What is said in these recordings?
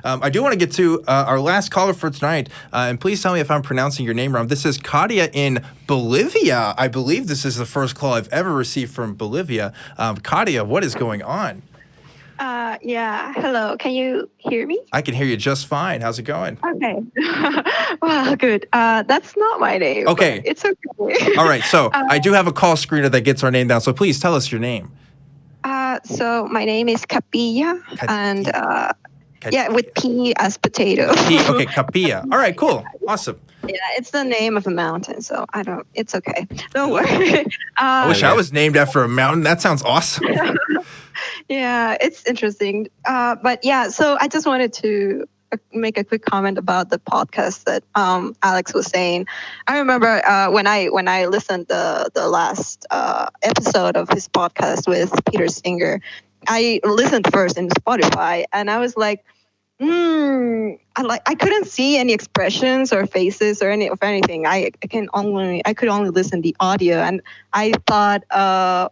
I do want to get to our last caller for tonight, and please tell me if I'm pronouncing your name wrong. This is Kapia in Bolivia. I believe this is the first call I've ever received from Bolivia. Kapia, what is going on? Yeah. Hello. Can you hear me? I can hear you just fine. How's it going? Okay. Wow, good. That's not my name. Okay. It's okay. All right. So I do have a call screener that gets our name down. So please tell us your name. So my name is Kapia, and yeah, with P as potato. Okay, Kapia. All right, cool. Awesome. Yeah, it's the name of a mountain, so it's okay. Don't worry. I wish I was named after a mountain. That sounds awesome. Yeah, it's interesting. But yeah, so I just wanted to make a quick comment about the podcast that Alex was saying. I remember when I listened the last episode of his podcast with Peter Singer, I listened first in Spotify, and I was like, I couldn't see any expressions or faces or anything. I could only listen the audio, and I thought I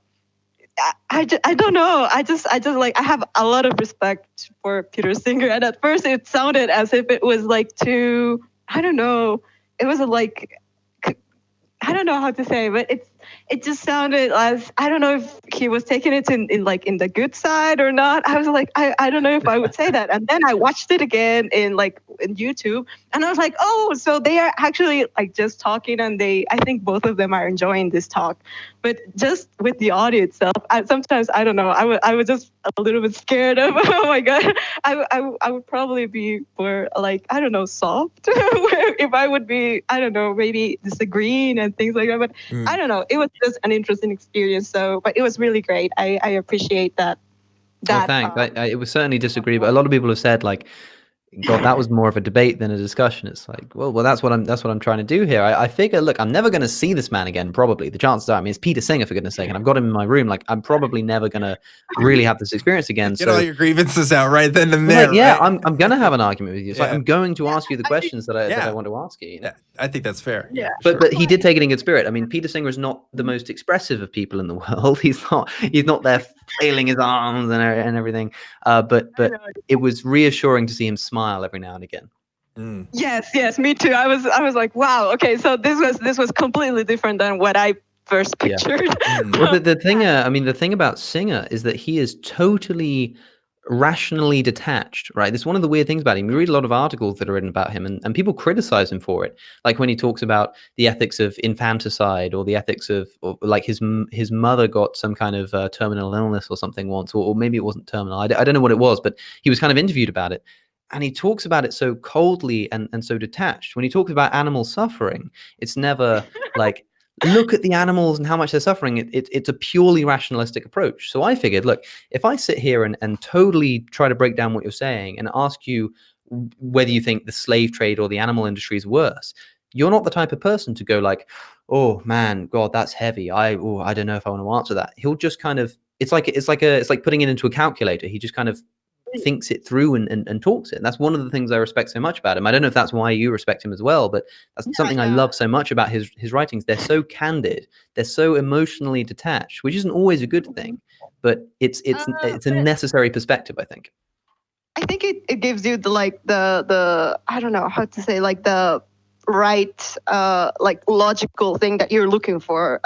don't know. I just like, I have a lot of respect for Peter Singer, and at first it sounded as if it was like too, I don't know. It was like, I don't know how to say, but it just sounded as, I don't know if he was taking it in the good side or not. I was like, I don't know if I would say that. And then I watched it again in YouTube, and I was like, oh, so they are actually like just talking, and I think both of them are enjoying this talk. But just with the audio itself, sometimes, I don't know, I was just a little bit scared of, oh my God, I would probably be more like, I don't know, soft if I would be, I don't know, maybe disagreeing and things like that. But I don't know, it was just an interesting experience. So, but it was really great. I appreciate that. Well, thanks. It was certainly disagree, but a lot of people have said like, God, that was more of a debate than a discussion. It's like, well, that's what I'm trying to do here. I figure, look, I'm never going to see this man again. Probably the chances are, I mean, it's Peter Singer, for goodness sake, and I've got him in my room. Like, I'm probably never going to really have this experience again. Get all your grievances out right then and there. Like, yeah, right? I'm going to have an argument with you. It's like, I'm going to ask you the questions that I want to ask you. You know? Yeah, I think that's fair. Yeah. But he did take it in good spirit. I mean, Peter Singer is not the most expressive of people in the world. He's not there flailing his arms and everything. But it was reassuring to see him smile every now and again. Yes, me too. I was like, wow, okay, so this was completely different than what I first pictured. Well, the thing about Singer is that he is totally rationally detached, right? This is one of the weird things about him. You read a lot of articles that are written about him, and people criticize him for it. Like when he talks about the ethics of infanticide, or the ethics of, or like his mother got some kind of terminal illness or something once, or maybe it wasn't terminal. I don't know what it was, but he was kind of interviewed about it. And he talks about it so coldly and so detached. When he talks about animal suffering, it's never like, look at the animals and how much they're suffering. It's a purely rationalistic approach. So I figured, look, if I sit here and totally try to break down what you're saying and ask you whether you think the slave trade or the animal industry is worse, you're not the type of person to go like, oh man, God, that's heavy. I don't know if I want to answer that. He'll just kind of, it's like putting it into a calculator. He just kind of thinks it through and talks it. And that's one of the things I respect so much about him. I don't know if that's why you respect him as well, but that's something I love so much about his writings. They're so candid, they're so emotionally detached, which isn't always a good thing, but it's a necessary perspective, I think. I think it gives you the I don't know how to say, like the right like logical thing that you're looking for.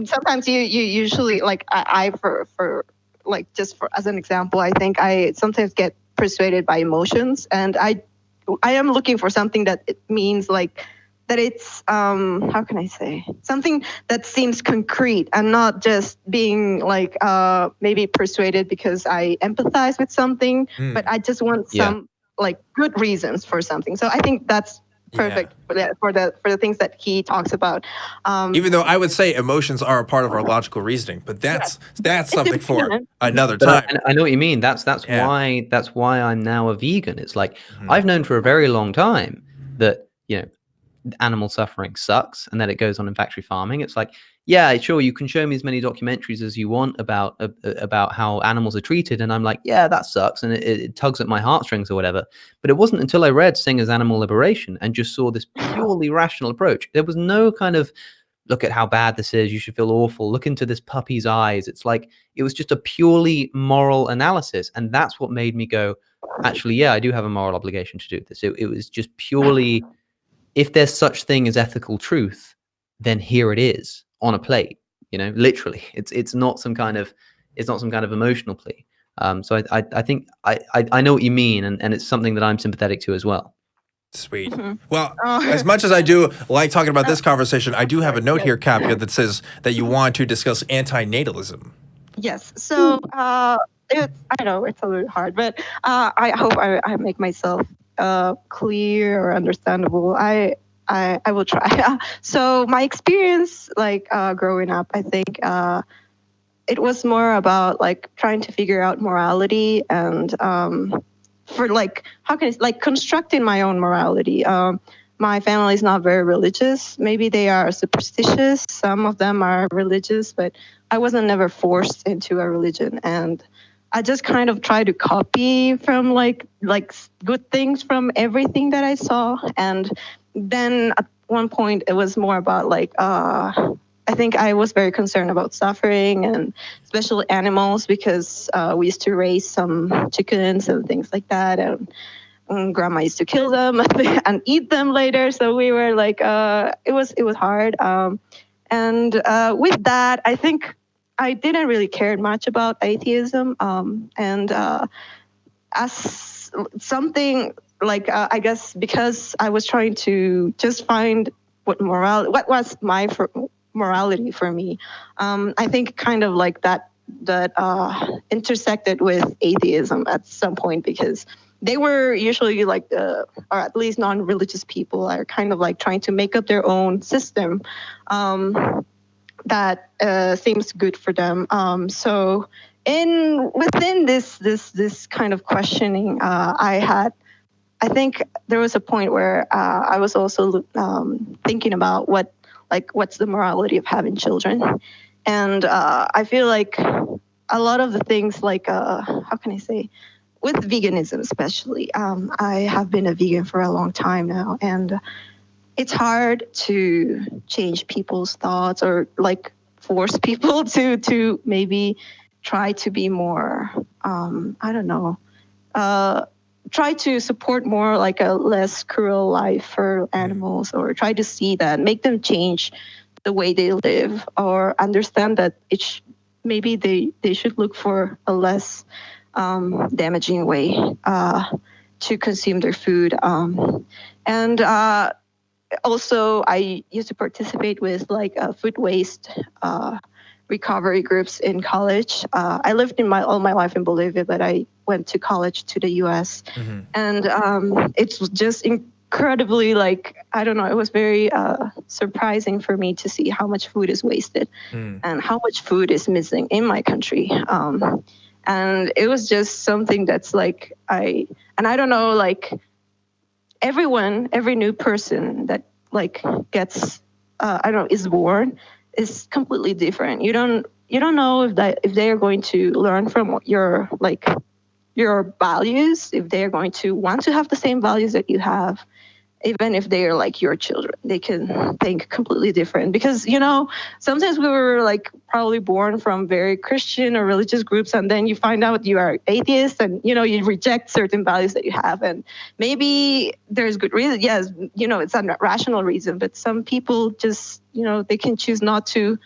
Sometimes you usually, like I for like, just for as an example, I think I sometimes get persuaded by emotions, and I am looking for something that it means like that it's how can I say, something that seems concrete, and not just being like maybe persuaded because I empathize with something, but I just want some like good reasons for something. So I think that's perfect for the things that he talks about. Even though I would say emotions are a part of our logical reasoning, but that's something for another time. I know what you mean. That's why I'm now a vegan. It's like I've known for a very long time that, you know, animal suffering sucks and that it goes on in factory farming. It's like, yeah, sure, you can show me as many documentaries as you want about how animals are treated, and I'm like, yeah, that sucks, and it tugs at my heartstrings or whatever. But it wasn't until I read Singer's Animal Liberation and just saw this purely rational approach. There was no kind of, look at how bad this is, you should feel awful, look into this puppy's eyes. It's like, it was just a purely moral analysis, and that's what made me go, actually, yeah, I do have a moral obligation to do this. It was just purely, if there's such thing as ethical truth, then here it is on a plate. Literally, it's not some kind of emotional plea. So I think I know what you mean, and it's something that I'm sympathetic to as well. Sweet. Mhm. Well, Oh. as much as I do like talking about this conversation, I do have a note Yes. here, Kapia, that says that you want to discuss anti-natalism. Yes. So I know it's a little hard, but I hope I make myself clear or understandable. I will try. So my experience, like growing up, I think it was more about like trying to figure out morality and for like how can I like constructing my own morality. My family is not very religious. Maybe they are superstitious. Some of them are religious, but I wasn't never forced into a religion, and I just kind of tried to copy from like good things from everything that I saw. And then at one point it was more about like I think I was very concerned about suffering and especially animals because we used to raise some chickens and things like that, and grandma used to kill them and eat them later. So we were like, it was hard. And with that, I think I didn't really care much about atheism. And as something like, I guess because I was trying to just find what was my morality for me. I think kind of like that intersected with atheism at some point, because they were usually like or at least non-religious people are kind of like trying to make up their own system that seems good for them. So within this kind of questioning, I think there was a point where I was also thinking about what's the morality of having children. And I feel like a lot of the things like, how can I say, with veganism especially, I have been a vegan for a long time now, and it's hard to change people's thoughts or like force people to maybe try to be more, I don't know, try to support more like a less cruel life for animals, or try to see that, make them change the way they live, or understand that maybe they should look for a less damaging way to consume their food. And also, I used to participate with like food waste recovery groups in college. I lived all my life in Bolivia, but I went to college to the US. Mm-hmm. And it's just incredibly, like, I don't know, it was very surprising for me to see how much food is wasted and how much food is missing in my country. And it was just something that's like, I don't know, like every new person that like gets, is born is completely different. You don't know if they are going to learn from your values, if they are going to want to have the same values that you have. Even if they are like your children, they can think completely different, because, sometimes we were like probably born from very Christian or religious groups, and then you find out you are atheist, and, you reject certain values that you have. And maybe there's good reason. Yes, it's a rational reason, but some people just, they can choose not to,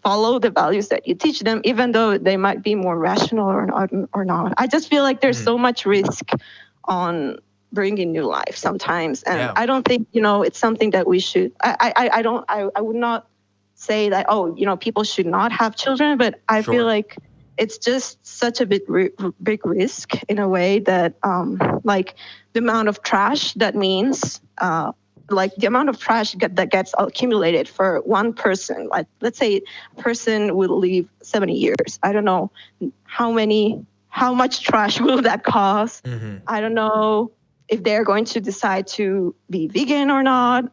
follow the values that you teach them, even though they might be more rational or not. I just feel like there's so much risk on bringing new life sometimes, and I don't think it's something that we should. I would not say that people should not have children, but I feel like it's just such a big risk in a way that like the amount of trash that means like the amount of trash that gets accumulated for one person. Like, let's say a person will live 70 years. I don't know how much trash will that cause. I don't know if they're going to decide to be vegan or not,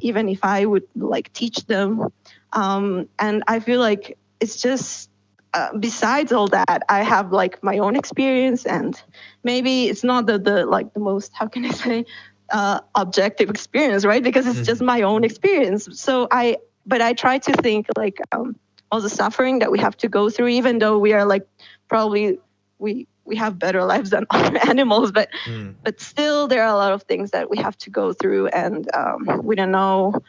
even if I would like teach them. And I feel like it's just, besides all that, I have like my own experience, and maybe it's not the most, how can I say, objective experience, right? Because it's just my own experience. So but I try to think like all the suffering that we have to go through, even though we are like, probably we we have better lives than other animals, but Mm. but still there are a lot of things that we have to go through, and we don't know.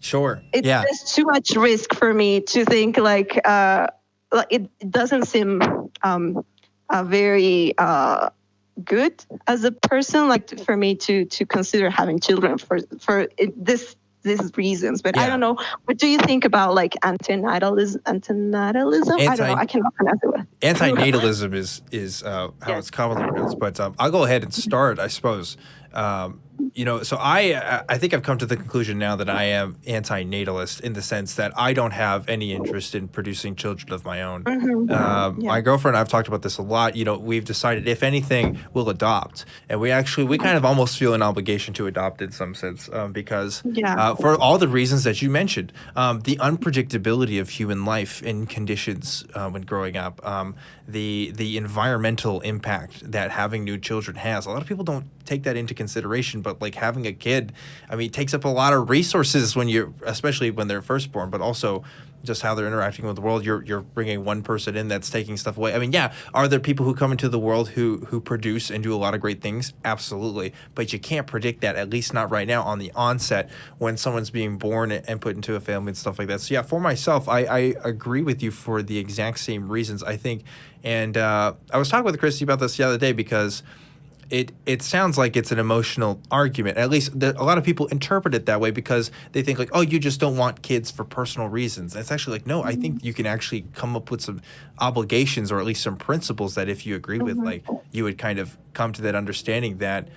Sure. It's Yeah. just too much risk for me to think like it doesn't seem very good as a person, like for me to consider having children for these reasons. But I Yeah. don't know. What do you think about like antinatalism? I don't know. I cannot pronounce it. Anti-natalism is how Yes. it's commonly pronounced, but I'll go ahead and start, I suppose. So I think I've come to the conclusion now that I am anti-natalist in the sense that I don't have any interest in producing children of my own. Yeah. My girlfriend and I've talked about this a lot. We've decided if anything, we'll adopt, and we kind of almost feel an obligation to adopt in some sense because Yeah. for all the reasons that you mentioned, the unpredictability of human life in conditions when growing up, the environmental impact that having new children has. A lot of people don't take that into consideration, but like having a kid, I mean, it takes up a lot of resources especially when they're first born, but also just how they're interacting with the world. You're bringing one person in that's taking stuff away. I mean, yeah, are there people who come into the world who produce and do a lot of great things? Absolutely. But you can't predict that, at least not right now on the onset when someone's being born and put into a family and stuff like that. So yeah, for myself, I agree with you for the exact same reasons, I think. And I was talking with Christy about this the other day because it sounds like it's an emotional argument. At least a lot of people interpret it that way because they think like, oh, you just don't want kids for personal reasons. And it's actually like, no, I think you can actually come up with some obligations or at least some principles that if you agree with, like you would kind of come to that understanding that,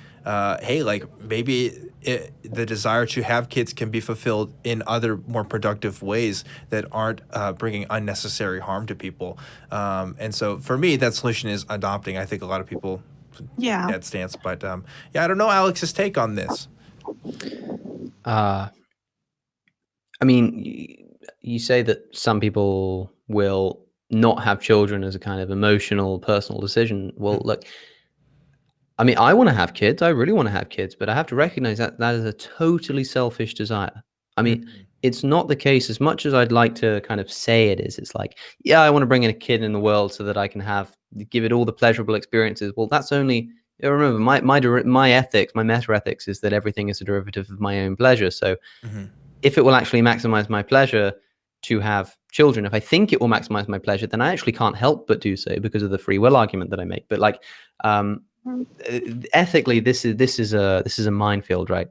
hey, like maybe the desire to have kids can be fulfilled in other more productive ways that aren't bringing unnecessary harm to people. And so for me, that solution is adopting. I think a lot of people Yeah. that stance, but I don't know Alex's take on this. I mean, you say that some people will not have children as a kind of emotional, personal decision. Well, look, I mean, I want to have kids. I really want to have kids, but I have to recognize that that is a totally selfish desire. I mean, it's not the case as much as I'd like to kind of say it is. It's like, yeah, I want to bring in a kid in the world so that I can give it all the pleasurable experiences. Well, that's only, remember, my ethics, my meta ethics is that everything is a derivative of my own pleasure. So if it will actually maximize my pleasure to have children, if I think it will maximize my pleasure, then I actually can't help but do so because of the free will argument that I make. But like, ethically, this is a minefield, right?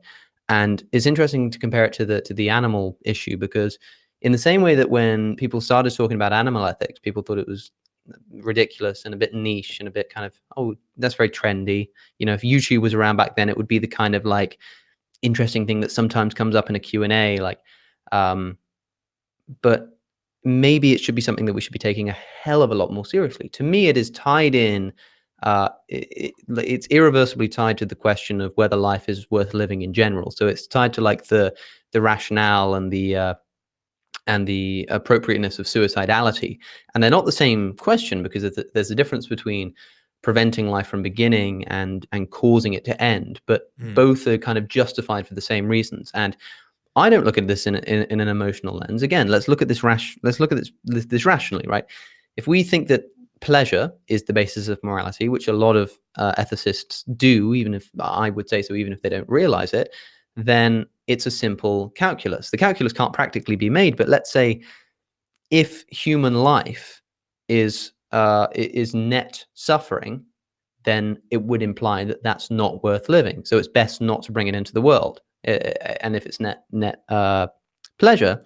And it's interesting to compare it to the animal issue, because in the same way that when people started talking about animal ethics, people thought it was ridiculous and a bit niche and a bit kind of, oh, that's very trendy. If YouTube was around back then, it would be the kind of like interesting thing that sometimes comes up in a Q&A, like, but maybe it should be something that we should be taking a hell of a lot more seriously. To me, it is tied in. It's irreversibly tied to the question of whether life is worth living in general. So it's tied to like the rationale and the appropriateness of suicidality, and they're not the same question, because there's a difference between preventing life from beginning and causing it to end, but both are kind of justified for the same reasons. And I don't look at this in an emotional lens. Again, let's look at this this rationally, right? If we think that pleasure is the basis of morality, which a lot of ethicists do, even if I would say so, even if they don't realize it, then it's a simple calculus. The calculus can't practically be made, but let's say if human life is net suffering, then it would imply that that's not worth living. So it's best not to bring it into the world. And if it's net pleasure,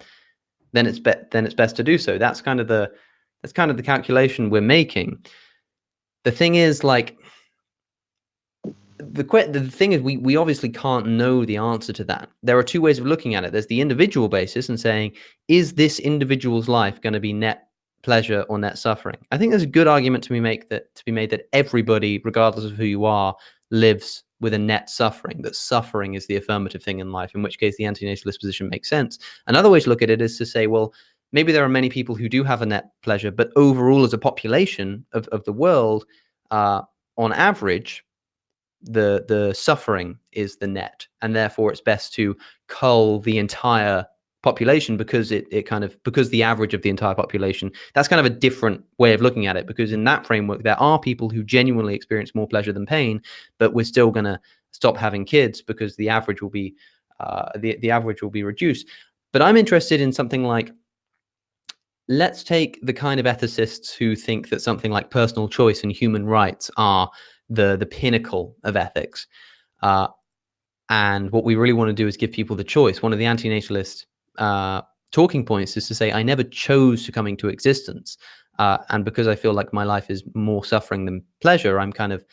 then it's best to do so. That's kind of the calculation we're making. The thing is, like, the thing is, we obviously can't know the answer to that. There are two ways of looking at it. There's the individual basis and saying, is this individual's life going to be net pleasure or net suffering? I think there's a good argument to be made that everybody, regardless of who you are, lives with a net suffering, that suffering is the affirmative thing in life, in which case the antinatalist position makes sense. Another way to look at it is to say, well, maybe there are many people who do have a net pleasure, but overall as a population of the world, on average, the suffering is the net, and therefore it's best to cull the entire population because because the average of the entire population, that's kind of a different way of looking at it, because in that framework there are people who genuinely experience more pleasure than pain, but we're still going to stop having kids because the average will be the average will be reduced. But I'm interested in something like, let's take the kind of ethicists who think that something like personal choice and human rights are the pinnacle of ethics. And what we really want to do is give people the choice. One of the antinatalist talking points is to say, I never chose to come into existence. And because I feel like my life is more suffering than pleasure, I'm kind of,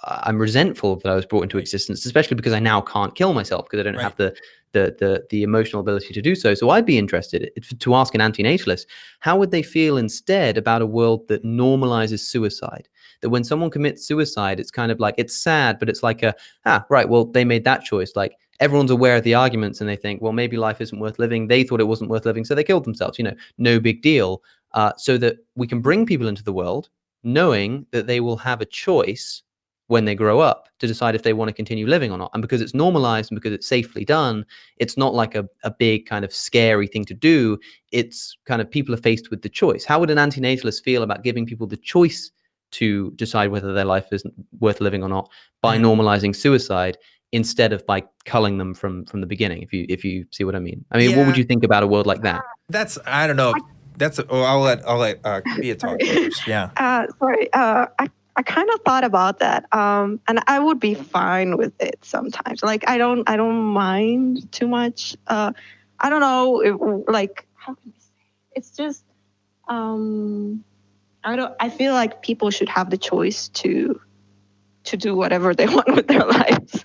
I'm resentful that I was brought into existence, especially because I now can't kill myself because I don't have the emotional ability to do so. So I'd be interested to ask an antinatalist, how would they feel instead about a world that normalizes suicide? That when someone commits suicide, it's kind of like, it's sad, but it's like right, well, they made that choice. Like, everyone's aware of the arguments and they think, well, maybe life isn't worth living. They thought it wasn't worth living, so they killed themselves, no big deal. So that we can bring people into the world knowing that they will have a choice when they grow up to decide if they want to continue living or not. And because it's normalized and because it's safely done, it's not like a big kind of scary thing to do. It's kind of, people are faced with the choice. How would an antinatalist feel about giving people the choice to decide whether their life isn't worth living or not by normalizing suicide instead of by culling them from the beginning, if you see what I mean? I mean, what would you think about a world like that? That's, I don't know. I'll let Kapia talk first. Yeah. Sorry. I kind of thought about that, and I would be fine with it sometimes. Like, I don't mind too much. I don't know if, like, how can I say? It's just I feel like people should have the choice to do whatever they want with their lives.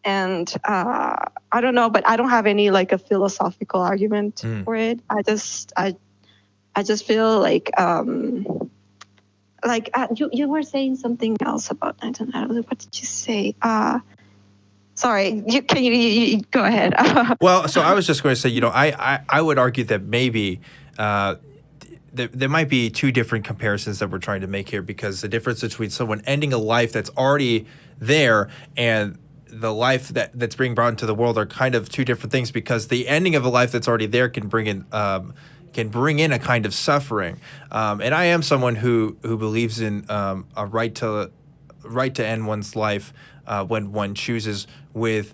And I don't know, but I don't have any like a philosophical argument for it. I just feel like you were saying something else about Antinatalism. What did you say? Sorry, can you go ahead? Well, so I was just going to say, I would argue that maybe there might be two different comparisons that we're trying to make here, because the difference between someone ending a life that's already there and the life that's being brought into the world are kind of two different things, because the ending of a life that's already there can bring in a kind of suffering. And I am someone who believes in a right to end one's life when one chooses, with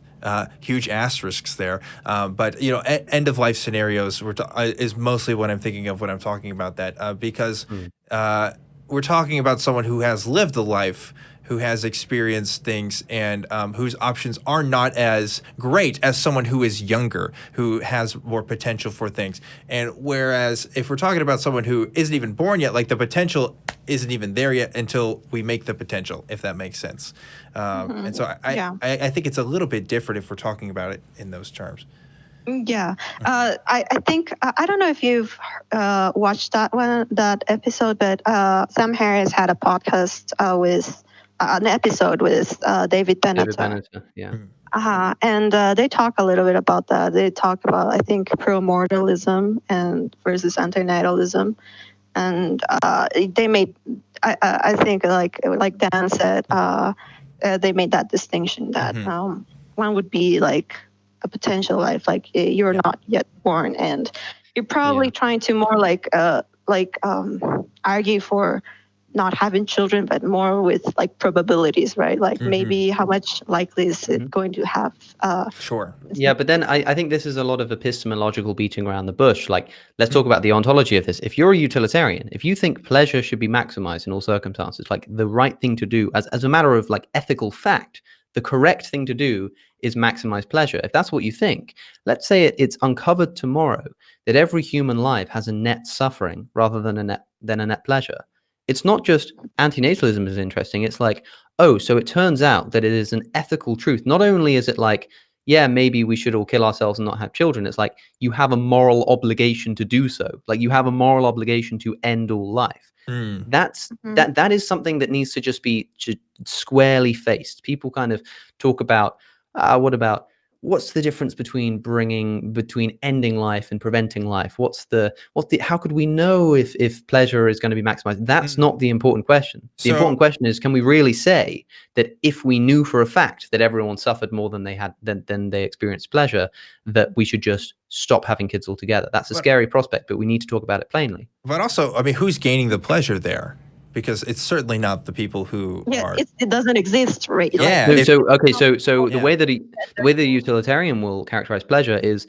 huge asterisks there. But end of life scenarios is mostly what I'm thinking of when I'm talking about that, because we're talking about someone who has lived a life, who has experienced things, and whose options are not as great as someone who is younger, who has more potential for things. And whereas if we're talking about someone who isn't even born yet, like, the potential isn't even there yet until we make the potential, if that makes sense. And so I think it's a little bit different if we're talking about it in those terms. Yeah, I think I don't know if you've watched that episode, but Sam Harris had a podcast with an episode with David Bennett. Yeah. And they talk a little bit about that. They talk about, I think, pro-mortalism and versus anti-natalism, and they made, I think, like Dan said, they made that distinction that one would be like a potential life, like you're not yet born, and you're probably trying to more like argue for not having children, but more with like probabilities, right? Like maybe how much likely is it going to have? Sure. Yeah, but then I think this is a lot of epistemological beating around the bush. Like, let's talk about the ontology of this. If you're a utilitarian, if you think pleasure should be maximized in all circumstances, like the right thing to do as a matter of like ethical fact, the correct thing to do is maximize pleasure. If that's what you think, let's say it's uncovered tomorrow that every human life has a net suffering rather than a net pleasure. It's not just antinatalism is interesting. It's like, oh, so it turns out that it is an ethical truth. Not only is it like, yeah, maybe we should all kill ourselves and not have children. It's like you have a moral obligation to do so. Like you have a moral obligation to end all life. That is something that needs to just be squarely faced. People kind of talk about what about what's the difference between ending life and preventing life? How could we know if pleasure is going to be maximized? That's not the important question. The important question is, can we really say that if we knew for a fact that everyone suffered more than they experienced pleasure, that we should just stop having kids altogether? That's a scary prospect, but we need to talk about it plainly. But also, I mean, who's gaining the pleasure there? Because it's certainly not the people who are. It doesn't exist, right? Yeah. The way that the utilitarian will characterize pleasure is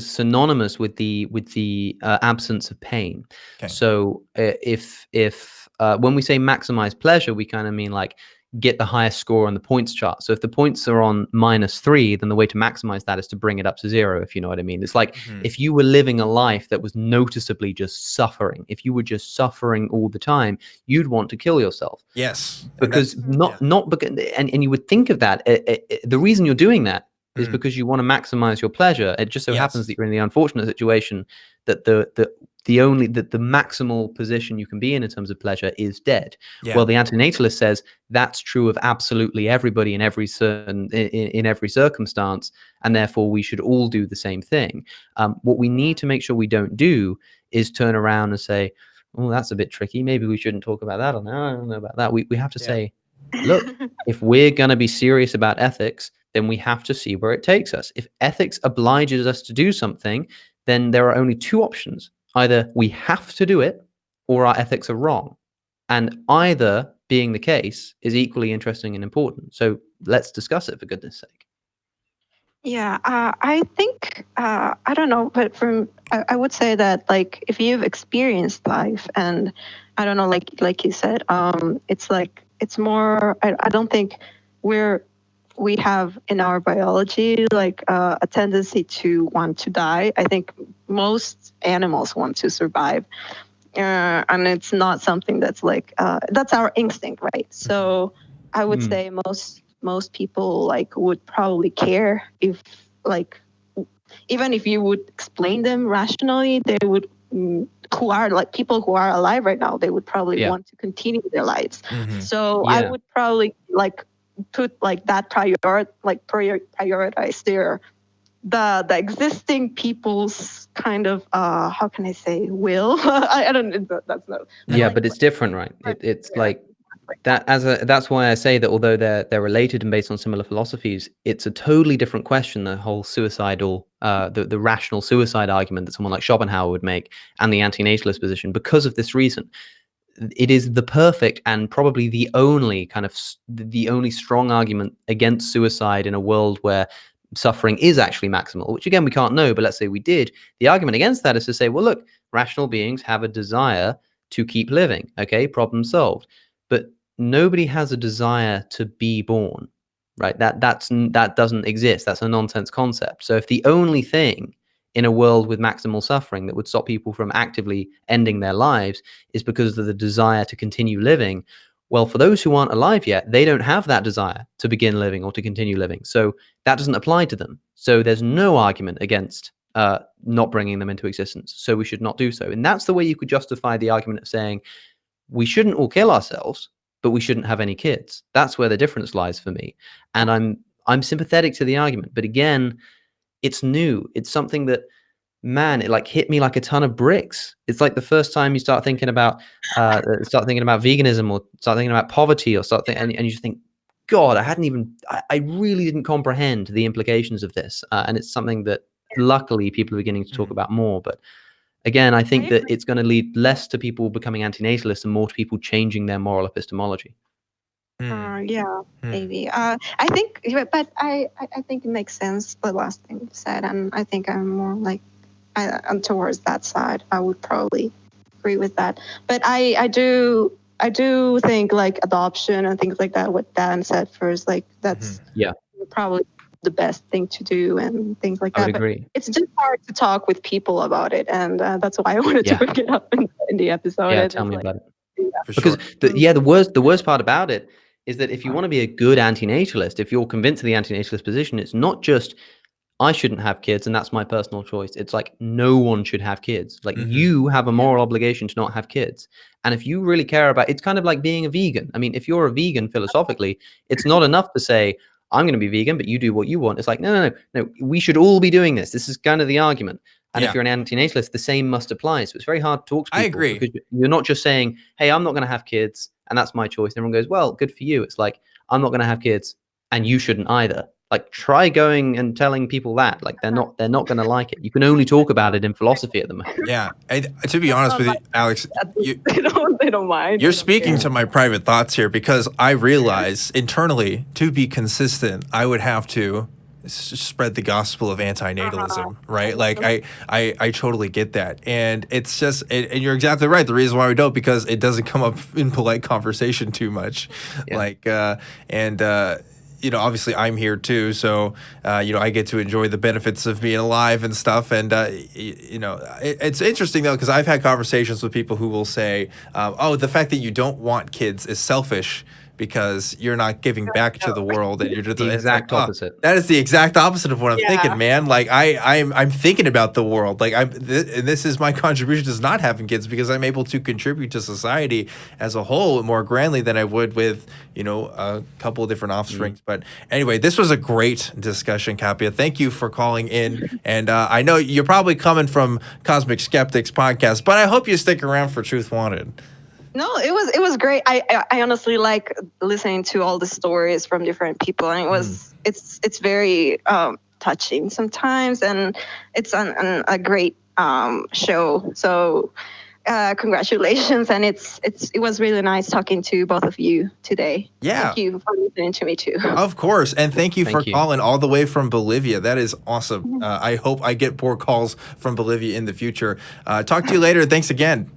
synonymous with the absence of pain. Okay. So if when we say maximize pleasure, we kind of mean like get the highest score on the points chart. So if the points are on -3, then the way to maximize that is to bring it up to 0, if you know what I mean. It's like if you were living a life that was noticeably just suffering, if you were just suffering all the time, you'd want to kill yourself. Yes. Because and you would think of that. The reason you're doing that is because you want to maximize your pleasure. It just so happens that you're in the unfortunate situation that the maximal position you can be in terms of pleasure is dead. Yeah. Well, the antinatalist says that's true of absolutely everybody in every circumstance, and therefore we should all do the same thing. What we need to make sure we don't do is turn around and say, "Oh, that's a bit tricky. Maybe we shouldn't talk about that." Or no, I don't know about that. We have to say, look, if we're going to be serious about ethics, then we have to see where it takes us. If ethics obliges us to do something, then there are only 2 options. Either we have to do it, or our ethics are wrong. And either being the case is equally interesting and important. So let's discuss it, for goodness sake. Yeah, I think, I don't know, but I would say that, like, if you've experienced life, and I don't know, like you said, it's more, I don't think we have in our biology like a tendency to want to die. I think most animals want to survive, and it's not something that's like that's our instinct, right? So I would say most people like would probably care if, like, even if you would explain them rationally, they would, who are like people who are alive right now, they would probably want to continue their lives. So I would probably like put like that prioritize the existing people's kind of how can I say will. I don't know, that's not. But it's different, right? It's like that that's why I say that although they're related and based on similar philosophies, it's a totally different question. The whole suicidal, the rational suicide argument that someone like Schopenhauer would make, and the antinatalist position, because of this reason. It is the perfect and probably the only strong argument against suicide in a world where suffering is actually maximal, which again we can't know, but let's say we did. The argument against that is to say, well, look, rational beings have a desire to keep living. Okay, problem solved. But nobody has a desire to be born, right? That doesn't exist. That's a nonsense concept. So if the only thing in a world with maximal suffering that would stop people from actively ending their lives is because of the desire to continue living, well, for those who aren't alive yet, they don't have that desire to begin living or to continue living. So that doesn't apply to them. So there's no argument against not bringing them into existence. So we should not do so. And that's the way you could justify the argument of saying we shouldn't all kill ourselves, but we shouldn't have any kids. That's where the difference lies for me. And I'm sympathetic to the argument. But again, it's new. It's something that, man, it like hit me like a ton of bricks. It's like the first time you start thinking about veganism, or start thinking about poverty, or and you just think, God, I really didn't comprehend the implications of this. And it's something that luckily people are beginning to talk about more. But again, I think that it's going to lead less to people becoming antinatalists and more to people changing their moral epistemology. Maybe. I think, but I think it makes sense, the last thing you said, and I think I'm more like I'm towards that side. I would probably agree with that. But I do think like adoption and things like that. What Dan said first, like that's probably the best thing to do and things like that. I would agree. But it's just hard to talk with people about it, and that's why I wanted to bring it up in the episode. Yeah, tell me about it. Because the worst part about it is that if you want to be a good antinatalist, if you're convinced of the antinatalist position, it's not just I shouldn't have kids and that's my personal choice. It's like no one should have kids. Like you have a moral obligation to not have kids. And if you really care about, it's kind of like being a vegan. I mean, if you're a vegan philosophically, it's not enough to say I'm going to be vegan, but you do what you want. It's like, no. We should all be doing this. This is kind of the argument. And if you're an anti-natalist, the same must apply. So it's very hard to talk to people. I agree. Because you're not just saying, hey, I'm not going to have kids, and that's my choice. And everyone goes, well, good for you. It's like, I'm not going to have kids, and you shouldn't either. Like, try going and telling people that. Like, they're not going to like it. You can only talk about it in philosophy at the moment. Yeah. To be honest with you, Alex, they don't mind. You're speaking to my private thoughts here, because I realize internally, to be consistent, I would have to spread the gospel of anti-natalism, right? Like I totally get that, and it's just, and you're exactly right. The reason why we don't, because it doesn't come up in polite conversation too much, obviously I'm here too, so I get to enjoy the benefits of being alive and stuff, and it's interesting though, because I've had conversations with people who will say, the fact that you don't want kids is selfish, because you're not giving back to the world, and you're just the exact opposite. That is the exact opposite of what I'm thinking, man. Like I'm thinking about the world. Like and this is my contribution to not having kids, because I'm able to contribute to society as a whole more grandly than I would with a couple of different offsprings. But anyway, this was a great discussion, Kapia. Thank you for calling in, and I know you're probably coming from Cosmic Skeptics podcast, but I hope you stick around for Truth Wanted. No, it was great. I honestly like listening to all the stories from different people, and it's very touching sometimes, and it's a great show. So congratulations, and it was really nice talking to both of you today. Yeah, thank you for listening to me too. Of course, and thank you for calling all the way from Bolivia. That is awesome. I hope I get more calls from Bolivia in the future. Talk to you later. Thanks again.